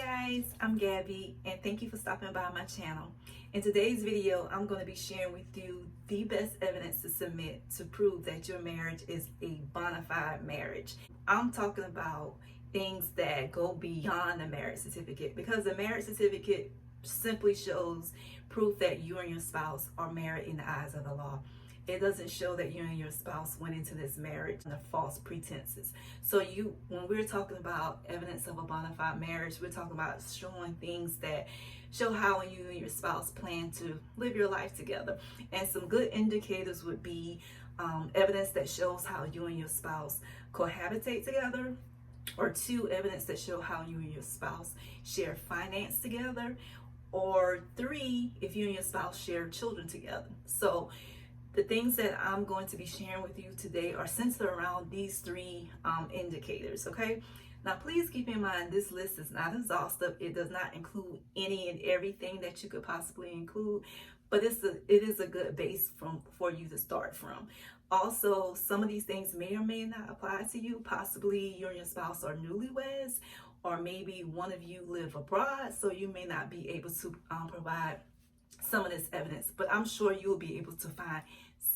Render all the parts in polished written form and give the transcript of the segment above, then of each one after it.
guys, I'm Gabby and thank you for stopping by my channel. In today's video, I'm going to be sharing with you the best evidence to submit to prove that your marriage is a bona fide marriage. I'm talking about things that go beyond the marriage certificate, because the marriage certificate simply shows proof that you and your spouse are married in the eyes of the law. It doesn't show that you and your spouse went into this marriage under false pretenses. So when we're talking about evidence of a bona fide marriage, we're talking about showing things that show how you and your spouse plan to live your life together. And some good indicators would be evidence that shows how you and your spouse cohabitate together, or 2, evidence that show how you and your spouse share finance together, or 3, if you and your spouse share children together. So the things that I'm going to be sharing with you today are centered around these 3 indicators, okay? Now, please keep in mind this list is not exhaustive. It does not include any and everything that you could possibly include, but it is a good base for you to start from. Also, some of these things may or may not apply to you. Possibly you and your spouse are newlyweds, or maybe one of you live abroad, so you may not be able to provide some of this evidence, but I'm sure you'll be able to find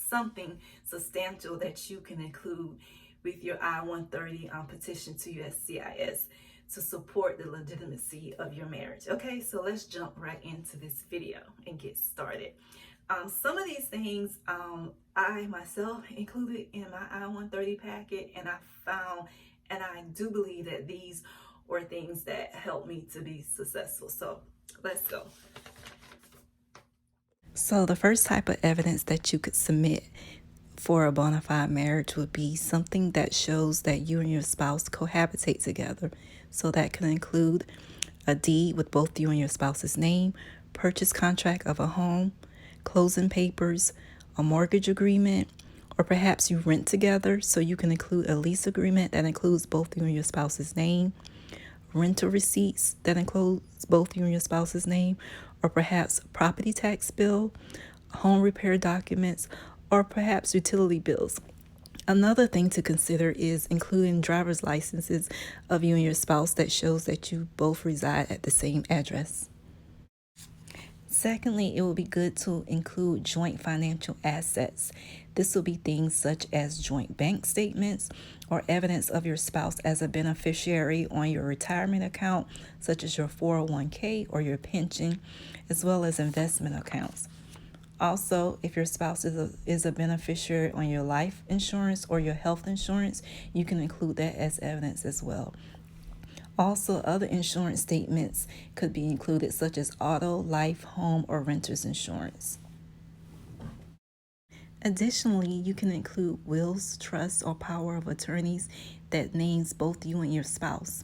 something substantial that you can include with your I-130 petition to USCIS to support the legitimacy of your marriage. Okay, so let's jump right into this video and get started. Some of these things I myself included in my I-130 packet, and I found, and I do believe that these were things that helped me to be successful. So let's go. So the first type of evidence that you could submit for a bona fide marriage would be something that shows that you and your spouse cohabitate together. So that can include a deed with both you and your spouse's name, purchase contract of a home, closing papers, a mortgage agreement, or perhaps you rent together. So you can include a lease agreement that includes both you and your spouse's name, rental receipts that includes both you and your spouse's name, or perhaps property tax bill, home repair documents, or perhaps utility bills. Another thing to consider is including driver's licenses of you and your spouse that shows that you both reside at the same address. Secondly, it will be good to include joint financial assets. This will be things such as joint bank statements or evidence of your spouse as a beneficiary on your retirement account, such as your 401k or your pension, as well as investment accounts. Also, if your spouse is a beneficiary on your life insurance or your health insurance, you can include that as evidence as well. Also, other insurance statements could be included, such as auto, life, home, or renter's insurance. Additionally, you can include wills, trusts, or power of attorneys that names both you and your spouse.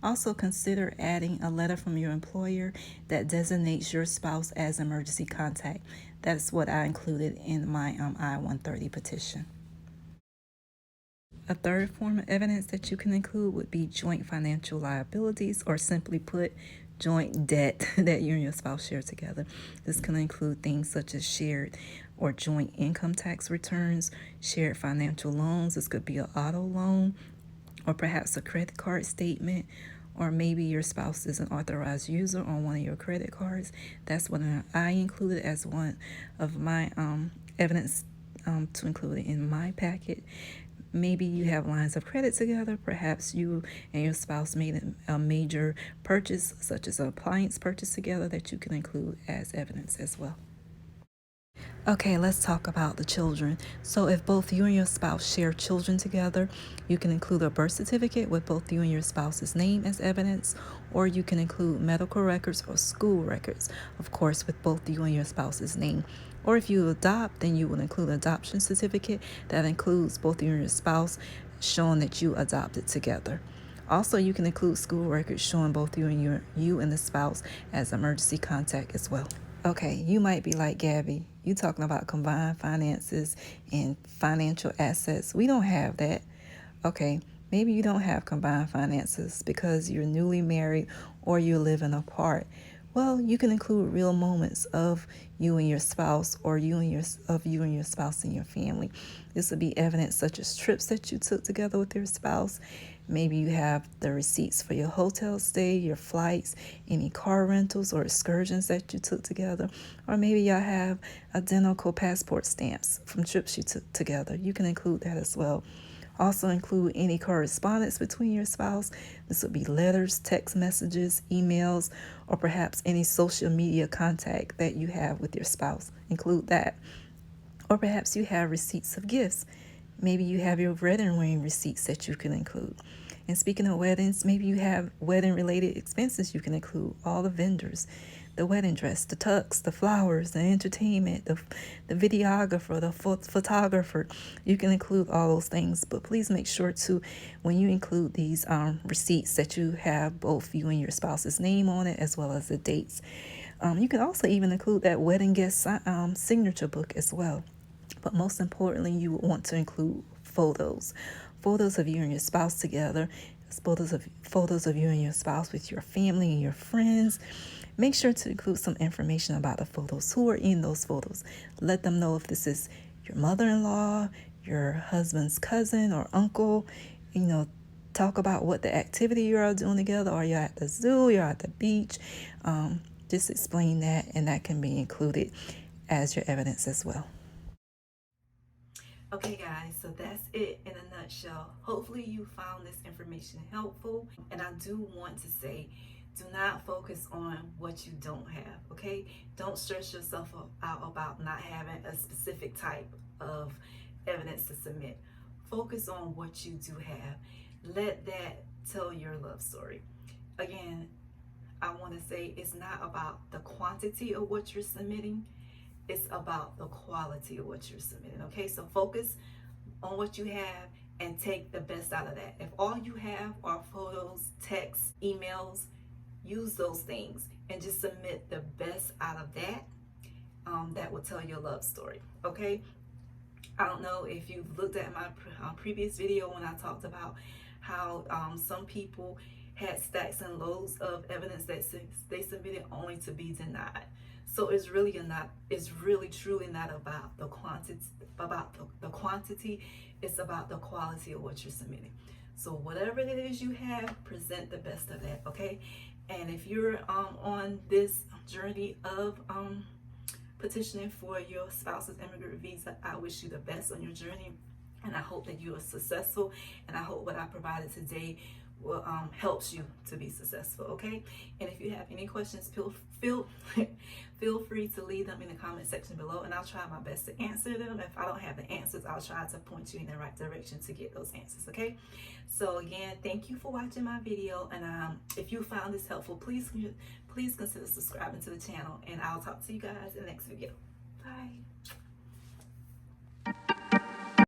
Also, consider adding a letter from your employer that designates your spouse as emergency contact. That's what I included in my I-130 petition. A third form of evidence that you can include would be joint financial liabilities, or simply put, joint debt that you and your spouse share together. This can include things such as shared or joint income tax returns, shared financial loans. This could be an auto loan, or perhaps a credit card statement, or maybe your spouse is an authorized user on one of your credit cards. That's what I included as one of my evidence to include in my packet. Maybe you have lines of credit together. Perhaps you and your spouse made a major purchase, such as an appliance purchase together, that you can include as evidence as well. Okay, let's talk about the children. So if both you and your spouse share children together, you can include a birth certificate with both you and your spouse's name as evidence, or you can include medical records or school records, of course, with both you and your spouse's name. Or if you adopt, then you would include an adoption certificate that includes both you and your spouse, showing that you adopted together. Also, you can include school records showing both you and the spouse as emergency contact as well. Okay, you might be like, Gabby, you talking about combined finances and financial assets. We don't have that. Okay, maybe you don't have combined finances because you're newly married or you're living apart. Well, you can include real moments of you and your spouse, or you and your spouse and your family. This would be evidence such as trips that you took together with your spouse, Maybe you have the receipts for your hotel stay, your flights, any car rentals or excursions that you took together. Or maybe y'all have identical passport stamps from trips you took together. You can include that as well. Also include any correspondence between your spouse. This would be letters, text messages, emails, or perhaps any social media contact that you have with your spouse. Include that. Or perhaps you have receipts of gifts. Maybe you have your wedding ring receipts that you can include. And speaking of weddings, maybe you have wedding related expenses you can include. All the vendors, the wedding dress, the tux, the flowers, the entertainment, the videographer, the photographer. You can include all those things. But please make sure to, when you include these receipts, that you have both you and your spouse's name on it as well as the dates. You can also even include that wedding guest signature book as well. But most importantly, you would want to include photos of you and your spouse together, photos of you and your spouse with your family and your friends. Make sure to include some information about the photos, who are in those photos. Let them know if this is your mother-in-law, your husband's cousin or uncle. Talk about what the activity you're all doing together. Are you at the zoo? You're at the beach? Just explain that, and that can be included as your evidence as well. Okay guys, so that's it in a nutshell. Hopefully you found this information helpful. And I do want to say, do not focus on what you don't have, okay? Don't stress yourself out about not having a specific type of evidence to submit. Focus on what you do have. Let that tell your love story. Again, I want to say it's not about the quantity of what you're submitting. It's about the quality of what you're submitting, okay? So focus on what you have and take the best out of that. If all you have are photos, texts, emails, use those things and just submit the best out of that. That will tell your love story, okay? I don't know if you've looked at my previous video when I talked about how some people had stacks and loads of evidence that they submitted only to be denied. So it's really truly not about the quantity, it's about the quality of what you're submitting. So whatever it is you have, present the best of that, okay? And if you're on this journey of petitioning for your spouse's immigrant visa, I wish you the best on your journey, and I hope that you are successful, and I hope what I provided today will helps you to be successful, okay? And if you have any questions, feel free to leave them in the comment section below, and I'll try my best to answer them. If I don't have the answers, I'll try to point you in the right direction to get those answers, okay? So again, thank you for watching my video, and if you found this helpful, please consider subscribing to the channel, and I'll talk to you guys in the next video. Bye.